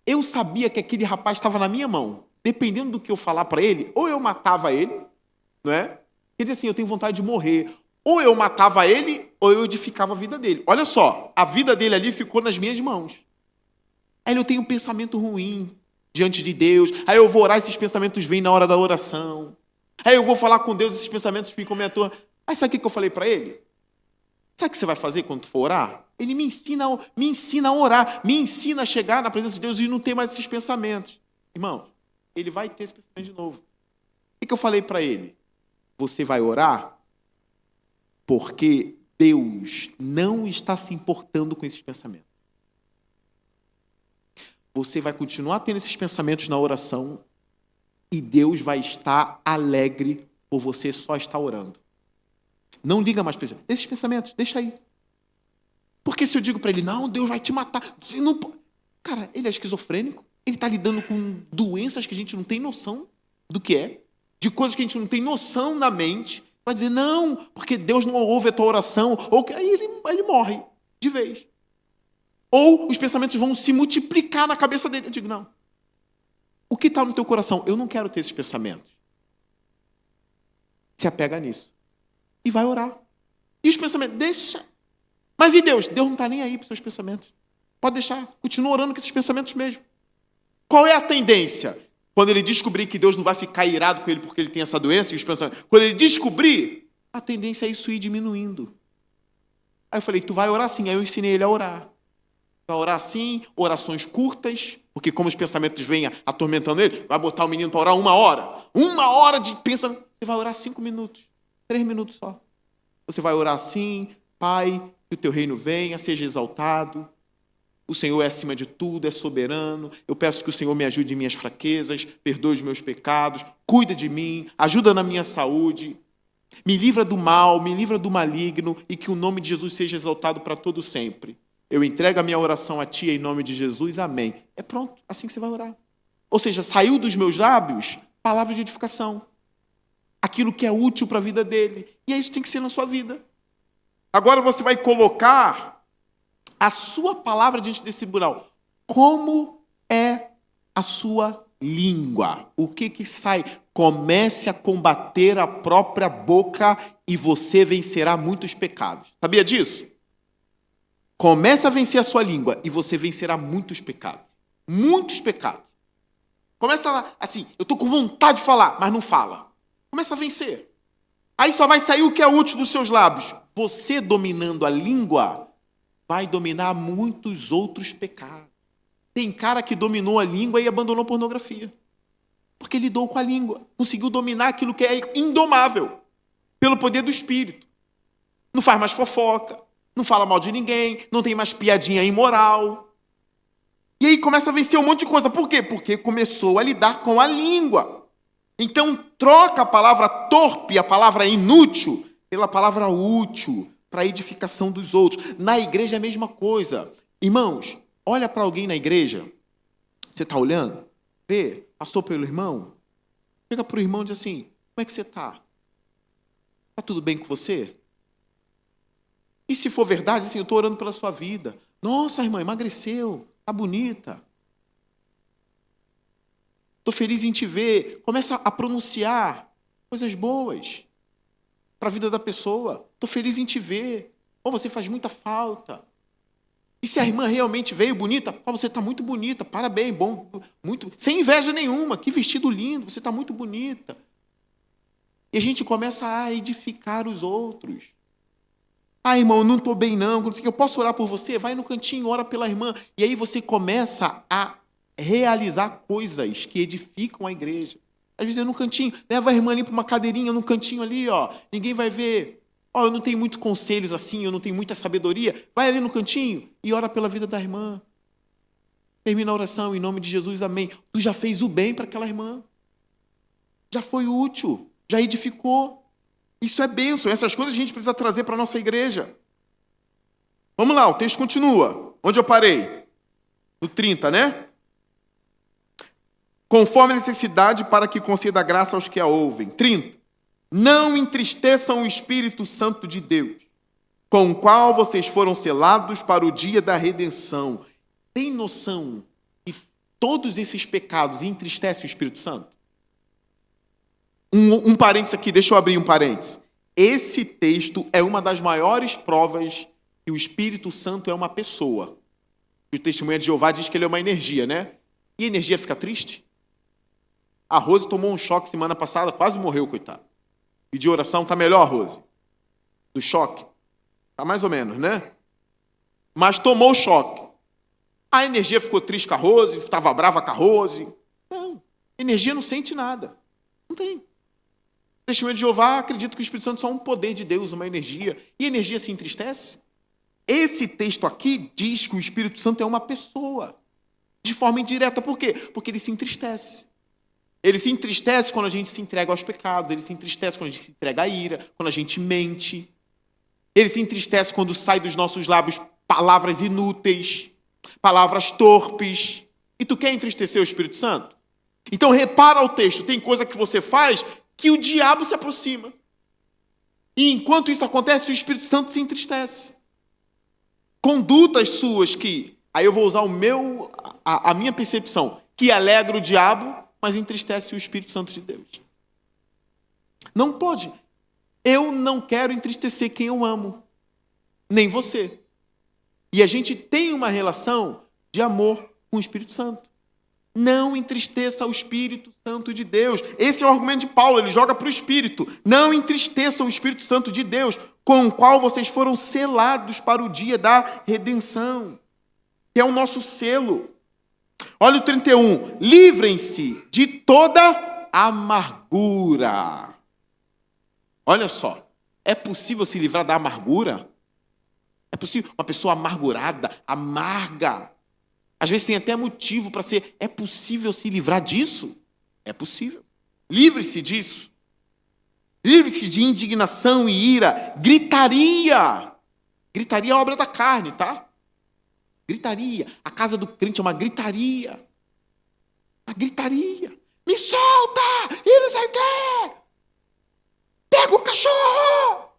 Eu sabia que aquele rapaz estava na minha mão. Dependendo do que eu falar para ele, ou eu matava ele, não é? Ele dizia assim, eu tenho vontade de morrer. Ou eu matava ele, ou eu edificava a vida dele. Olha só, a vida dele ali ficou nas minhas mãos. Aí eu tenho um pensamento ruim diante de Deus. Aí eu vou orar, esses pensamentos vêm na hora da oração. Aí eu vou falar com Deus, esses pensamentos ficam à toa. Aí sabe o que eu falei para ele? Sabe o que você vai fazer quando for orar? Ele me ensina a orar, me ensina a chegar na presença de Deus e não ter mais esses pensamentos. Irmão, ele vai ter esse pensamento de novo. O que eu falei para ele? Você vai orar porque Deus não está se importando com esses pensamentos. Você vai continuar tendo esses pensamentos na oração e Deus vai estar alegre por você só estar orando. Não liga mais para isso. Esses pensamentos, deixa aí. Porque se eu digo para ele, não, Deus vai te matar. Você não... Cara, ele é esquizofrênico. Ele está lidando com doenças que a gente não tem noção do que é. De coisas que a gente não tem noção na mente. Vai dizer, não, porque Deus não ouve a tua oração. Ou que... Aí ele morre de vez. Ou os pensamentos vão se multiplicar na cabeça dele. Eu digo, não. O que está no teu coração? Eu não quero ter esses pensamentos. Se apega nisso. E vai orar. E os pensamentos, deixa. Mas e Deus? Deus não está nem aí para os seus pensamentos. Pode deixar. Continua orando com esses pensamentos mesmo. Qual é a tendência? Quando ele descobrir que Deus não vai ficar irado com ele porque ele tem essa doença e os pensamentos. Quando ele descobrir, a tendência é isso ir diminuindo. Aí eu falei, tu vai orar assim. Aí eu ensinei ele a orar. Vai orar assim, orações curtas, porque como os pensamentos vêm atormentando ele, vai botar o menino para orar 1 hora. 1 hora de pensamento. Você vai orar 5 minutos. 3 minutos só. Você vai orar assim, Pai, que o teu reino venha, seja exaltado. O Senhor é acima de tudo, é soberano. Eu peço que o Senhor me ajude em minhas fraquezas, perdoe os meus pecados, cuida de mim, ajuda na minha saúde. Me livra do mal, me livra do maligno e que o nome de Jesus seja exaltado para todo sempre. Eu entrego a minha oração a Ti em nome de Jesus, amém. É pronto, assim que você vai orar. Ou seja, saiu dos meus lábios palavra de edificação. Aquilo que é útil para a vida dele. E isso tem que ser na sua vida. Agora você vai colocar a sua palavra diante desse tribunal. Como é a sua língua? O que sai? Comece a combater a própria boca e você vencerá muitos pecados. Sabia disso? Comece a vencer a sua língua e você vencerá muitos pecados. Muitos pecados. Começa assim, eu estou com vontade de falar, mas não fala. Começa a vencer. Aí só vai sair o que é útil dos seus lábios. Você dominando a língua vai dominar muitos outros pecados. Tem cara que dominou a língua e abandonou a pornografia. Porque lidou com a língua, conseguiu dominar aquilo que é indomável, pelo poder do Espírito. Não faz mais fofoca, não fala mal de ninguém, não tem mais piadinha imoral. E aí começa a vencer um monte de coisa. Por quê? Porque começou a lidar com a língua. Então troca a palavra torpe, a palavra inútil, pela palavra útil, para a edificação dos outros. Na igreja é a mesma coisa. Irmãos, olha para alguém na igreja, você está olhando, vê, passou pelo irmão, chega para o irmão e diz assim, como é que você está? Está tudo bem com você? E se for verdade, assim, eu estou orando pela sua vida. Nossa, irmã, emagreceu, está bonita. Estou feliz em te ver. Começa a pronunciar coisas boas para a vida da pessoa. Estou feliz em te ver. Ou você faz muita falta. E se a irmã realmente veio bonita, você está muito bonita, parabéns, bom, muito, sem inveja nenhuma, que vestido lindo, você está muito bonita. E a gente começa a edificar os outros. Ah, irmão, eu não estou bem não, eu posso orar por você? Vai no cantinho, ora pela irmã. E aí você começa a realizar coisas que edificam a igreja. Às vezes é no cantinho, leva a irmã ali para uma cadeirinha, no cantinho ali, ó, ninguém vai ver. Ó, eu não tenho muitos conselhos assim, eu não tenho muita sabedoria. Vai ali no cantinho e ora pela vida da irmã. Termina a oração, em nome de Jesus, amém. Tu já fez o bem para aquela irmã. Já foi útil, já edificou. Isso é bênção, essas coisas a gente precisa trazer para a nossa igreja. Vamos lá, o texto continua. Onde eu parei? No 30, né? Conforme a necessidade para que conceda graça aos que a ouvem. 30. Não entristeçam o Espírito Santo de Deus, com o qual vocês foram selados para o dia da redenção. Tem noção que todos esses pecados entristecem o Espírito Santo? Um parênteses aqui, deixa eu abrir um parênteses. Esse texto é uma das maiores provas que o Espírito Santo é uma pessoa. O testemunho de Jeová diz que ele é uma energia, né? E a energia fica triste? A Rose tomou um choque semana passada, quase morreu, coitada. E de oração, está melhor, Rose? Do choque? Está mais ou menos, né? Mas tomou o choque. A energia ficou triste com a Rose, estava brava com a Rose. Não, a energia não sente nada. Não tem. O testemunho de Jeová acredita que o Espírito Santo é só um poder de Deus, uma energia. E a energia se entristece? Esse texto aqui diz que o Espírito Santo é uma pessoa. De forma indireta. Por quê? Porque ele se entristece. Ele se entristece quando a gente se entrega aos pecados. Ele se entristece quando a gente se entrega à ira. Quando a gente mente. Ele se entristece quando sai dos nossos lábios palavras inúteis. Palavras torpes. E tu quer entristecer o Espírito Santo? Então repara o texto. Tem coisa que você faz que o diabo se aproxima. E enquanto isso acontece, o Espírito Santo se entristece. Condutas suas que, aí eu vou usar a minha percepção, que alegra o diabo, mas entristece o Espírito Santo de Deus. Não pode. Eu não quero entristecer quem eu amo, nem você. E a gente tem uma relação de amor com o Espírito Santo. Não entristeça o Espírito Santo de Deus. Esse é o argumento de Paulo, ele joga para o Espírito. Não entristeça o Espírito Santo de Deus, com o qual vocês foram selados para o dia da redenção, que é o nosso selo. Olha o 31. Livrem-se de toda amargura. Olha só, é possível se livrar da amargura? É possível uma pessoa amargurada, amarga. Às vezes tem até motivo para ser. É possível se livrar disso? É possível. Livre-se disso. Livre-se de indignação e ira. Gritaria. Gritaria é obra da carne, tá? Gritaria. A casa do crente é uma gritaria. Uma gritaria. Me solta! E não sei o quê! Pega o cachorro!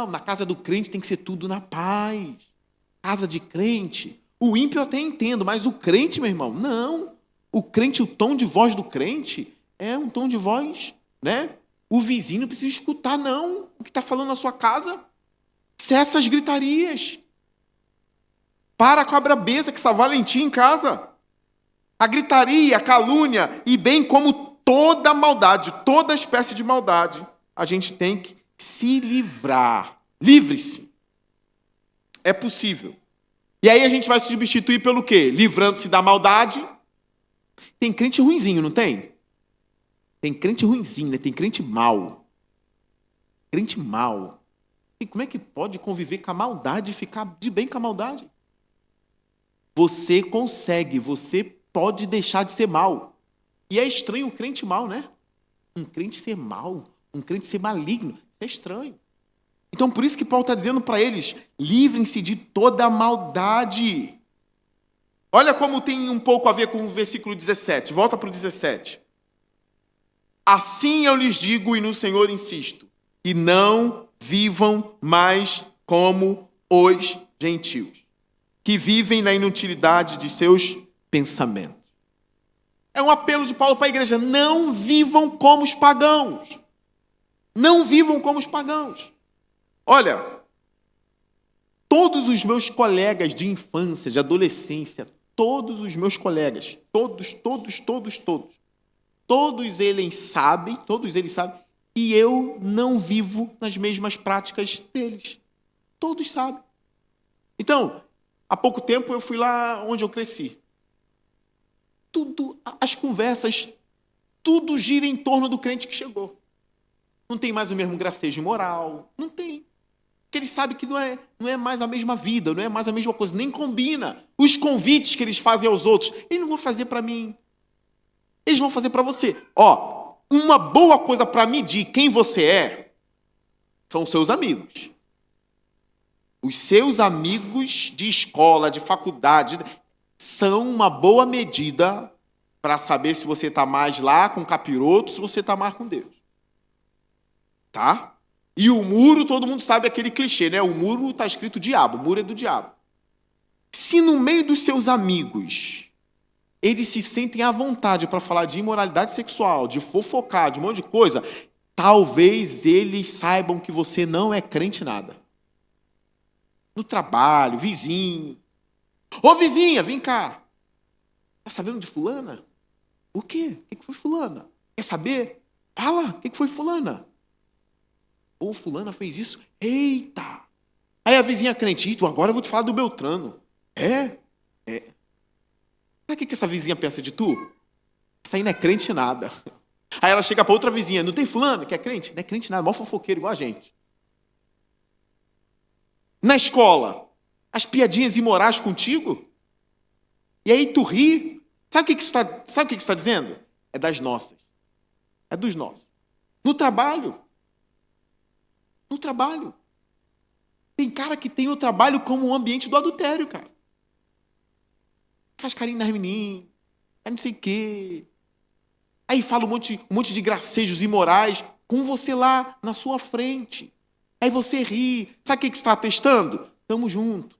Na casa do crente tem que ser tudo na paz. Casa de crente. O ímpio eu até entendo, mas o crente, meu irmão, não. O crente, o tom de voz do crente é um tom de voz, né? O vizinho não precisa escutar, não. O que está falando na sua casa. Cessa as gritarias. Para com a brabeza que está valentia em casa. A gritaria, a calúnia e bem como toda maldade, toda espécie de maldade, a gente tem que se livrar. Livre-se. É possível. E aí a gente vai se substituir pelo quê? Livrando-se da maldade Tem crente ruinzinho, não tem? Tem crente ruinzinho, né? Tem crente mau. Crente mau. E como é que pode conviver com a maldade e ficar de bem com a maldade? Você consegue, você pode deixar de ser mau. E é estranho um crente mau, né? Um crente ser mau, um crente ser maligno. Isso é estranho. Então, por isso que Paulo está dizendo para eles, livrem-se de toda a maldade. Olha como tem um pouco a ver com o versículo 17. Volta para o 17. Assim eu lhes digo e no Senhor insisto, que não vivam mais como os gentios, que vivem na inutilidade de seus pensamentos. É um apelo de Paulo para a igreja, não vivam como os pagãos. Não vivam como os pagãos. Olha, todos os meus colegas de infância, de adolescência, todos os meus colegas, todos eles sabem, e eu não vivo nas mesmas práticas deles. Todos sabem. Então, há pouco tempo eu fui lá onde eu cresci. Tudo, as conversas, tudo gira em torno do crente que chegou. Não tem mais o mesmo gracejo moral, não tem. Porque eles sabem que não é mais a mesma vida, não é mais a mesma coisa, nem combina. Os convites que eles fazem aos outros, eles não vão fazer para mim. Eles vão fazer para você. Ó, uma boa coisa para medir quem você é são os seus amigos. Os seus amigos de escola, de faculdade, são uma boa medida para saber se você está mais lá com o capiroto, se você está mais com Deus. Tá? E o muro, todo mundo sabe aquele clichê, né? O muro está escrito diabo, o muro é do diabo. Se no meio dos seus amigos eles se sentem à vontade para falar de imoralidade sexual, de fofocar, de um monte de coisa, talvez eles saibam que você não é crente nada. No trabalho, vizinho. Ô vizinha, vem cá. Tá sabendo de fulana? O quê? O que foi fulana? Quer saber? Fala, o que foi fulana? Ou fulana fez isso? Eita! Aí a vizinha crente, agora eu vou te falar do Beltrano. É? Sabe o que essa vizinha pensa de tu? Essa aí não é crente nada. Aí ela chega para outra vizinha, não tem fulano que é crente? Não é crente nada, mó fofoqueiro igual a gente. Na escola, as piadinhas imorais contigo? E aí tu ri? Sabe o que isso está dizendo? É das nossas. É dos nossos. No trabalho. Tem cara que tem o trabalho como um ambiente do adultério, cara. Faz carinho nas meninas, não sei o quê. Aí fala um monte de gracejos imorais com você lá na sua frente. Aí você ri. Sabe o que está atestando? Estamos juntos.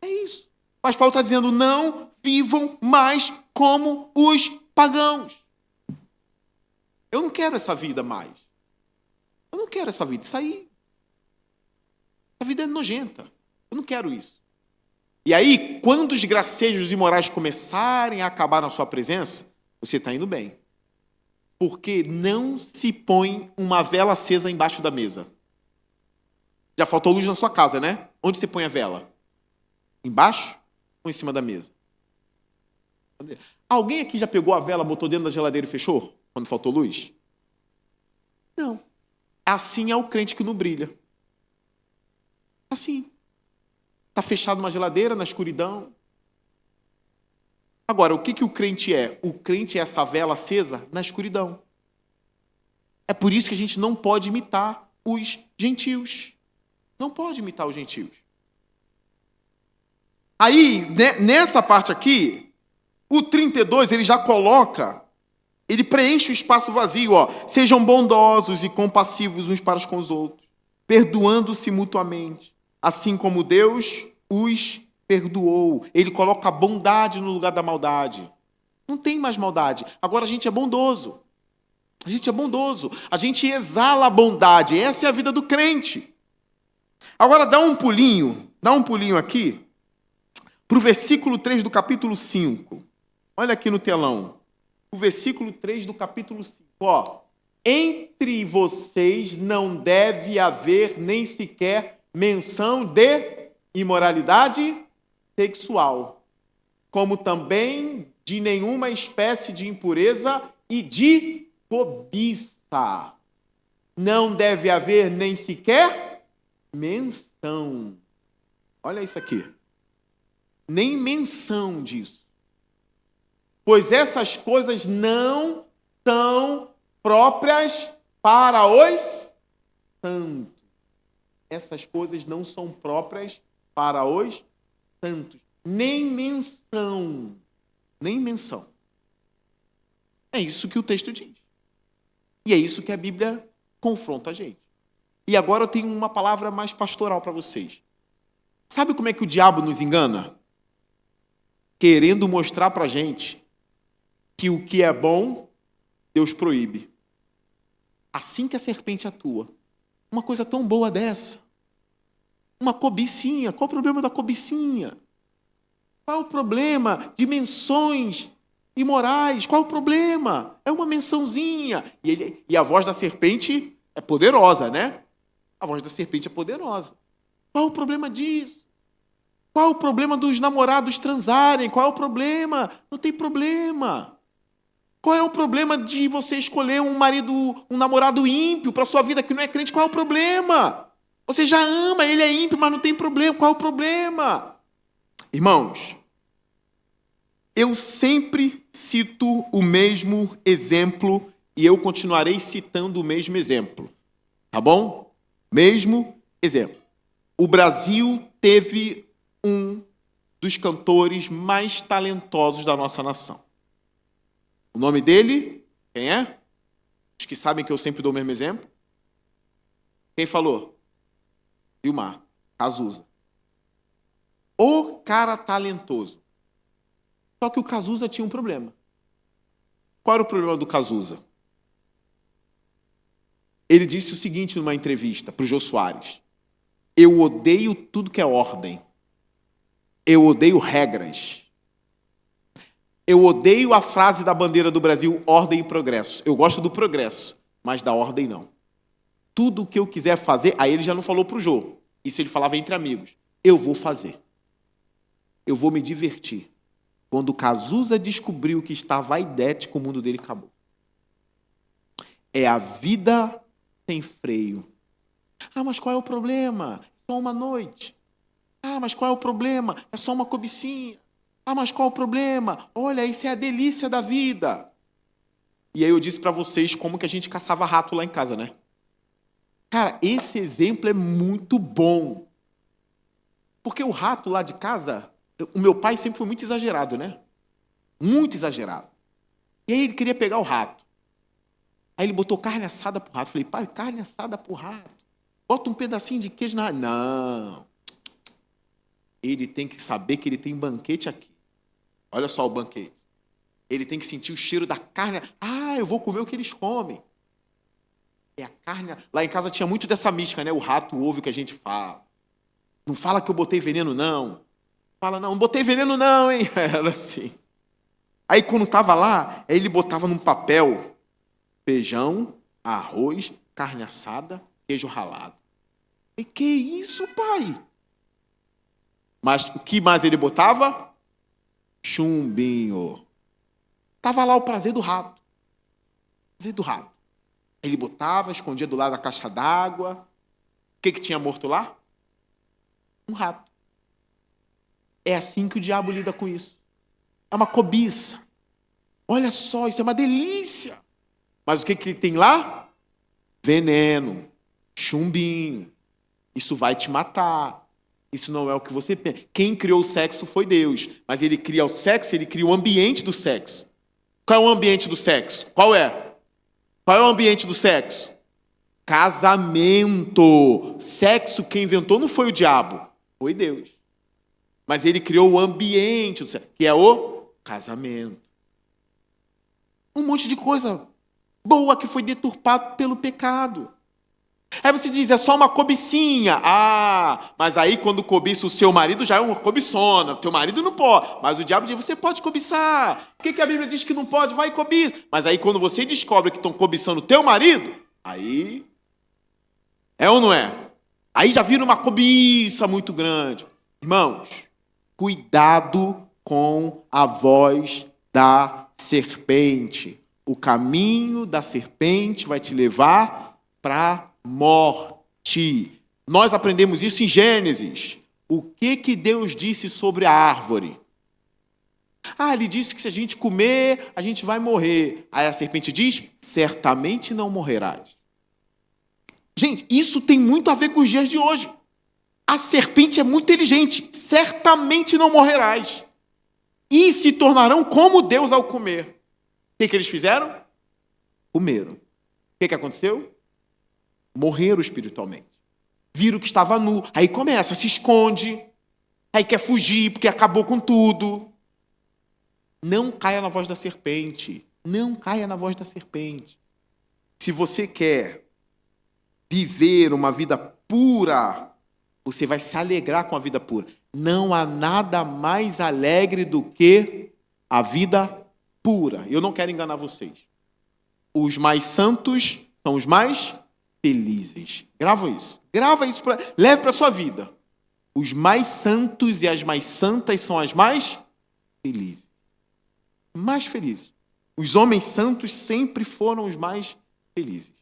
É isso. Mas Paulo está dizendo, não vivam mais como os pagãos. Eu não quero essa vida mais. Eu não quero essa vida. Isso aí. A vida é nojenta. Eu não quero isso. E aí, quando os gracejos imorais começarem a acabar na sua presença, você está indo bem. Porque não se põe uma vela acesa embaixo da mesa. Já faltou luz na sua casa, né? Onde você põe a vela? Embaixo ou em cima da mesa? Alguém aqui já pegou a vela, botou dentro da geladeira e fechou? Quando faltou luz? Não. Assim é o crente que não brilha. Assim. Está fechado numa geladeira, na escuridão. Agora, o que o crente é? O crente é essa vela acesa na escuridão. É por isso que a gente não pode imitar os gentios. Não pode imitar os gentios. Aí, nessa parte aqui, o 32, ele já coloca, ele preenche o espaço vazio, ó. Sejam bondosos e compassivos uns para com os outros, perdoando-se mutuamente, assim como Deus os perdoou. Ele coloca a bondade no lugar da maldade. Não tem mais maldade. Agora a gente é bondoso. A gente é bondoso. A gente exala a bondade. Essa é a vida do crente. Agora dá um pulinho aqui para o versículo 3 do capítulo 5. Olha aqui no telão. O versículo 3 do capítulo 5. Ó, entre vocês não deve haver nem sequer menção de imoralidade sexual, como também de nenhuma espécie de impureza e de cobiça. Não deve haver nem sequer menção. Olha isso aqui. Nem menção disso. Pois essas coisas não são próprias para os santos. Essas coisas não são próprias para os santos. Nem menção. Nem menção. É isso que o texto diz. E é isso que a Bíblia confronta a gente. E agora eu tenho uma palavra mais pastoral para vocês. Sabe como é que o diabo nos engana? Querendo mostrar para a gente que o que é bom, Deus proíbe. Assim que a serpente atua. Uma coisa tão boa dessa. Uma cobicinha. Qual o problema da cobicinha? Qual é o problema de menções imorais? Qual é o problema? É uma mençãozinha. E a voz da serpente é poderosa, né? A voz da serpente é poderosa. Qual é o problema disso? Qual é o problema dos namorados transarem? Qual é o problema? Não tem problema. Qual é o problema de você escolher um namorado ímpio para sua vida que não é crente? Qual é o problema? Você já ama, ele é ímpio, mas não tem problema. Qual é o problema? Irmãos, eu sempre cito o mesmo exemplo e eu continuarei citando o mesmo exemplo. Tá bom? Mesmo exemplo. O Brasil teve um dos cantores mais talentosos da nossa nação. O nome dele, quem é? Os que sabem que eu sempre dou o mesmo exemplo. Quem falou? Gilmar Cazuza. O cara talentoso. Só que o Cazuza tinha um problema. Qual era o problema do Cazuza? Ele disse o seguinte numa entrevista para o Jô Soares: eu odeio tudo que é ordem. Eu odeio regras. Eu odeio a frase da bandeira do Brasil, ordem e progresso. Eu gosto do progresso, mas da ordem não. Tudo o que eu quiser fazer, aí ele já não falou para o Jô. Isso ele falava entre amigos. Eu vou fazer. Eu vou me divertir. Quando o Cazuza descobriu que estava aidético, o mundo dele acabou. É a vida sem freio. Ah, mas qual é o problema? É só uma noite. Ah, mas qual é o problema? É só uma cobicinha. Ah, mas qual é o problema? Olha, isso é a delícia da vida. E aí eu disse para vocês como que a gente caçava rato lá em casa, né? Cara, esse exemplo é muito bom. Porque o rato lá de casa, o meu pai sempre foi muito exagerado, né? Muito exagerado. E aí ele queria pegar o rato. Aí ele botou carne assada pro rato. Falei, pai, carne assada pro rato. Bota um pedacinho de queijo na... Não. Ele tem que saber que ele tem banquete aqui. Olha só o banquete. Ele tem que sentir o cheiro da carne. Ah, eu vou comer o que eles comem. É a carne... Lá em casa tinha muito dessa mística, né? O rato ouve o que a gente fala. Não fala que eu botei veneno, não. Fala, não botei veneno, não, hein? Era assim. Aí, quando estava lá, ele botava num papel feijão, arroz, carne assada, queijo ralado. E que isso, pai? Mas o que mais ele botava? Chumbinho. Estava lá o prazer do rato. Prazer do rato. Ele botava, escondia do lado da caixa d'água. O que tinha morto lá? Um rato. É assim que o diabo lida com isso. É uma cobiça. Olha só, isso é uma delícia. Mas o que ele tem lá? Veneno, chumbinho. Isso vai te matar. Isso não é o que você pensa. Quem criou o sexo foi Deus. Mas ele cria o sexo, ele cria o ambiente do sexo. Qual é o ambiente do sexo? Qual é? Qual é o ambiente do sexo? Casamento. Sexo, quem inventou não foi o diabo, foi Deus. Mas ele criou o ambiente do sexo, que é o casamento. Um monte de coisa boa que foi deturpado pelo pecado. Aí você diz, é só uma cobicinha. Ah, mas aí quando cobiça o seu marido já é uma cobiçona. Teu marido não pode. Mas o diabo diz, você pode cobiçar. Por que a Bíblia diz que não pode? Vai e cobiça. Mas aí quando você descobre que estão cobiçando o teu marido, aí... É ou não é? Aí já vira uma cobiça muito grande. Irmãos, cuidado com a voz da serpente. O caminho da serpente vai te levar para a morte. Nós aprendemos isso em Gênesis. O que Deus disse sobre a árvore? Ele disse que se a gente comer, a gente vai morrer. Aí a serpente diz, certamente não morrerás. Gente, isso tem muito a ver com os dias de hoje. A serpente é muito inteligente. Certamente não morrerás. E se tornarão como Deus ao comer. O que eles fizeram? Comeram. O que aconteceu? Morreram espiritualmente. Viram que estava nu. Aí começa, se esconde. Aí quer fugir porque acabou com tudo. Não caia na voz da serpente. Não caia na voz da serpente. Se você quer viver uma vida pura, você vai se alegrar com a vida pura. Não há nada mais alegre do que a vida pura. Eu não quero enganar vocês. Os mais santos são os mais felizes. Grava isso. Leve para a sua vida. Os mais santos e as mais santas são as mais felizes. Mais felizes. Os homens santos sempre foram os mais felizes.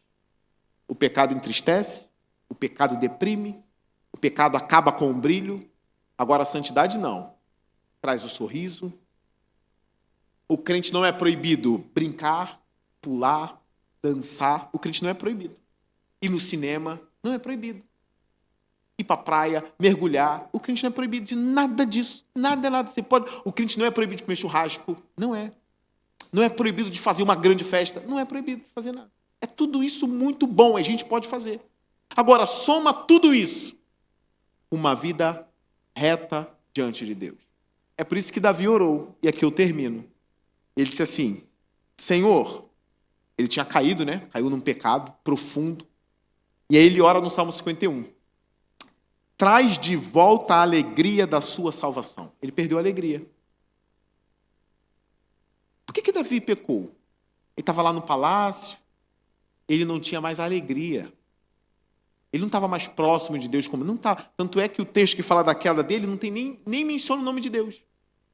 O pecado entristece, o pecado deprime, o pecado acaba com o brilho. Agora a santidade não. Traz o sorriso. O crente não é proibido brincar, pular, dançar. O crente não é proibido. Ir no cinema não é proibido. Ir para a praia, mergulhar. O crente não é proibido de nada disso. Nada é nada. Você pode. O crente não é proibido de comer churrasco. Não é. Não é proibido de fazer uma grande festa. Não é proibido de fazer nada. É tudo isso muito bom. A gente pode fazer. Agora, soma tudo isso. Uma vida reta diante de Deus. É por isso que Davi orou. E aqui eu termino. Ele disse assim, Senhor, ele tinha caído, né? Caiu num pecado profundo. E aí ele ora no Salmo 51. Traz de volta a alegria da sua salvação. Ele perdeu a alegria. Por que Davi pecou? Ele estava lá no palácio, ele não tinha mais alegria. Ele não estava mais próximo de Deus como não estava. Tanto é que o texto que fala da queda dele não tem nem menciona o nome de Deus.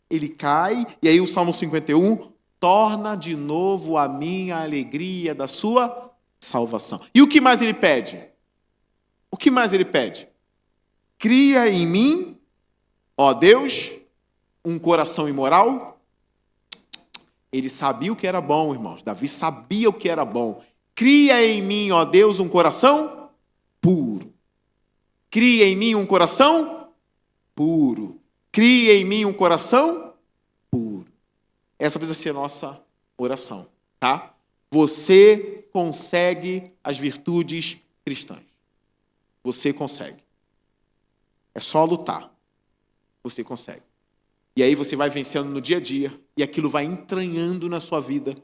Ele cai, e aí o Salmo 51, torna de novo a minha alegria da sua salvação. E o que mais ele pede? O que mais ele pede? Cria em mim, ó Deus, um coração imoral. Ele sabia o que era bom, irmãos. Davi sabia o que era bom. Cria em mim, ó Deus, um coração puro. Cria em mim um coração puro. Cria em mim um coração puro. Essa precisa ser a nossa oração, tá? Você consegue as virtudes cristãs. Você consegue. É só lutar. Você consegue. E aí você vai vencendo no dia a dia e aquilo vai entranhando na sua vida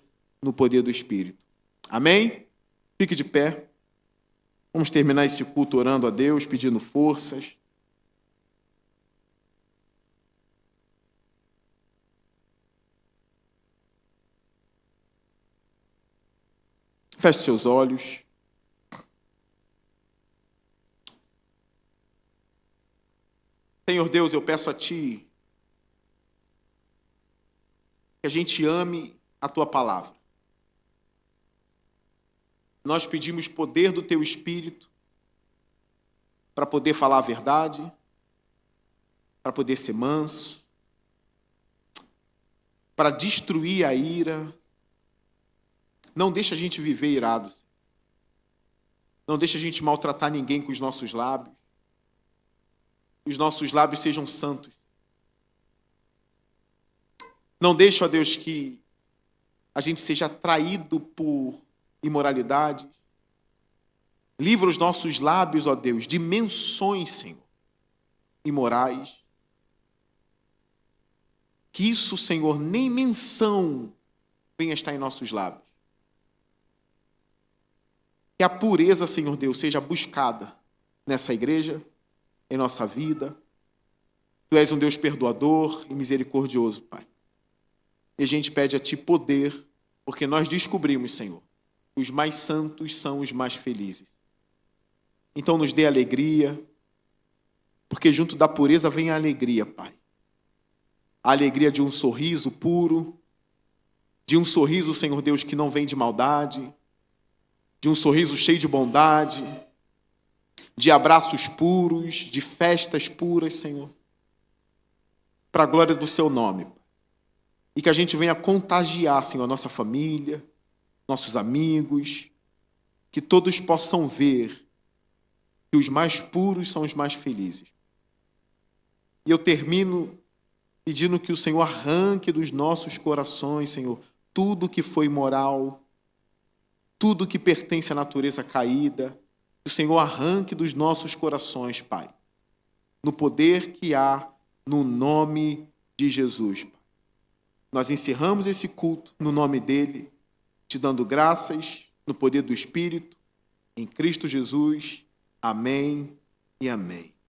no poder do Espírito. Amém? Fique de pé. Vamos terminar esse culto orando a Deus, pedindo forças. Feche seus olhos. Senhor Deus, eu peço a Ti que a gente ame a Tua palavra. Nós pedimos poder do Teu Espírito para poder falar a verdade, para poder ser manso, para destruir a ira. Não deixa a gente viver irados. Não deixa a gente maltratar ninguém com os nossos lábios. Os nossos lábios sejam santos. Não deixa, ó Deus, que a gente seja atraído por imoralidades. Livra os nossos lábios, ó Deus, de menções, Senhor, imorais. Que isso, Senhor, nem menção venha estar em nossos lábios. Que a pureza, Senhor Deus, seja buscada nessa igreja, em nossa vida. Tu és um Deus perdoador e misericordioso, Pai. E a gente pede a Ti poder, porque nós descobrimos, Senhor, que os mais santos são os mais felizes. Então nos dê alegria, porque junto da pureza vem a alegria, Pai. a alegria de um sorriso puro, de um sorriso, Senhor Deus, que não vem de maldade, de um sorriso cheio de bondade, de abraços puros, de festas puras, Senhor, para a glória do Seu nome. E que a gente venha contagiar, Senhor, a nossa família, nossos amigos, que todos possam ver que os mais puros são os mais felizes. E eu termino pedindo que o Senhor arranque dos nossos corações, Senhor, tudo que foi imoral, tudo que pertence à natureza caída, que o Senhor arranque dos nossos corações, Pai, no poder que há no nome de Jesus, Pai. Nós encerramos esse culto no nome dele, te dando graças no poder do Espírito, em Cristo Jesus. Amém e amém.